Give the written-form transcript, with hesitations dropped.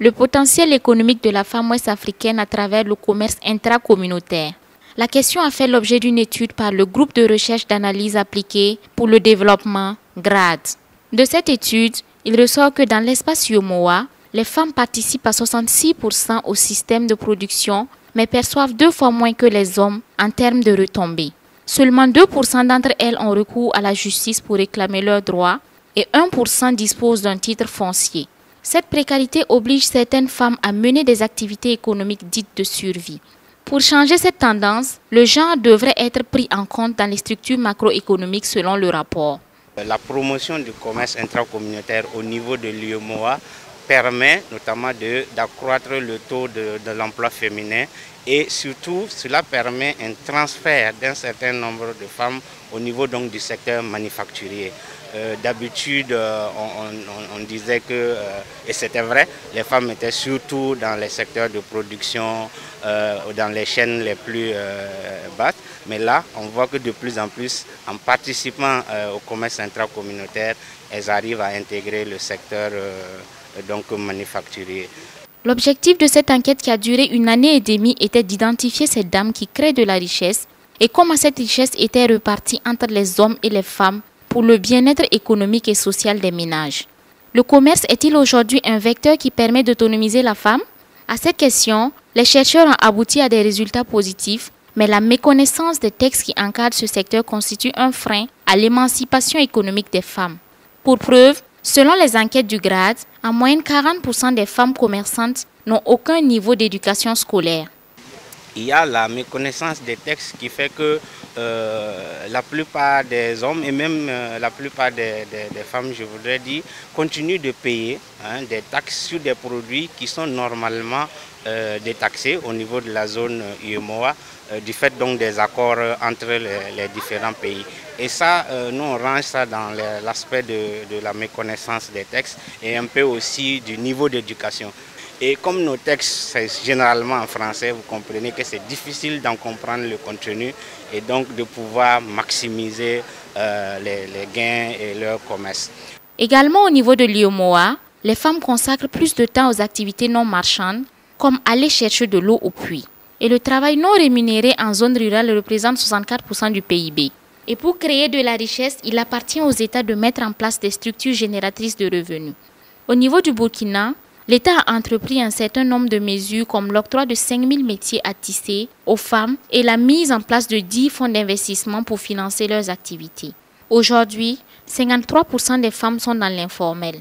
le potentiel économique de la femme ouest-africaine à travers le commerce intracommunautaire. La question a fait l'objet d'une étude par le groupe de recherche d'analyse appliquée pour le développement, GRAD. De cette étude, il ressort que dans l'espace Yomoa, les femmes participent à 66% au système de production, mais perçoivent 2 fois moins que les hommes en termes de retombées. Seulement 2% d'entre elles ont recours à la justice pour réclamer leurs droits et 1% disposent d'un titre foncier. Cette précarité oblige certaines femmes à mener des activités économiques dites de survie. Pour changer cette tendance, le genre devrait être pris en compte dans les structures macroéconomiques selon le rapport. La promotion du commerce intracommunautaire au niveau de l'UEMOA permet notamment d'accroître le taux de l'emploi féminin et surtout cela permet un transfert d'un certain nombre de femmes au niveau donc du secteur manufacturier. D'habitude on disait que, et c'était vrai, les femmes étaient surtout dans les secteurs de production, dans les chaînes les plus basses, mais là on voit que de plus en plus en participant au commerce intracommunautaire, elles arrivent à intégrer le secteur donc manufacturier. L'objectif de cette enquête qui a duré 1 année et demie était d'identifier ces dames qui créent de la richesse et comment cette richesse était répartie entre les hommes et les femmes pour le bien-être économique et social des ménages. Le commerce est-il aujourd'hui un vecteur qui permet d'autonomiser la femme? À cette question, les chercheurs ont abouti à des résultats positifs, mais la méconnaissance des textes qui encadrent ce secteur constitue un frein à l'émancipation économique des femmes. Pour preuve, selon les enquêtes du GRAD, en moyenne 40% des femmes commerçantes n'ont aucun niveau d'éducation scolaire. Il y a la méconnaissance des textes qui fait que la plupart des hommes et même la plupart des femmes, je voudrais dire, continuent de payer des taxes sur des produits qui sont normalement détaxés au niveau de la zone UEMOA du fait donc des accords entre les différents pays. Et ça, nous on range ça dans l'aspect de la méconnaissance des textes et un peu aussi du niveau d'éducation. Et comme nos textes, c'est généralement en français, vous comprenez que c'est difficile d'en comprendre le contenu et donc de pouvoir maximiser les gains et leur commerce. Également au niveau de l'UEMOA, les femmes consacrent plus de temps aux activités non marchandes, comme aller chercher de l'eau au puits. Et le travail non rémunéré en zone rurale représente 64% du PIB. Et pour créer de la richesse, il appartient aux États de mettre en place des structures génératrices de revenus. Au niveau du Burkina, l'État a entrepris un certain nombre de mesures comme l'octroi de 5000 métiers à tisser aux femmes et la mise en place de 10 fonds d'investissement pour financer leurs activités. Aujourd'hui, 53% des femmes sont dans l'informel.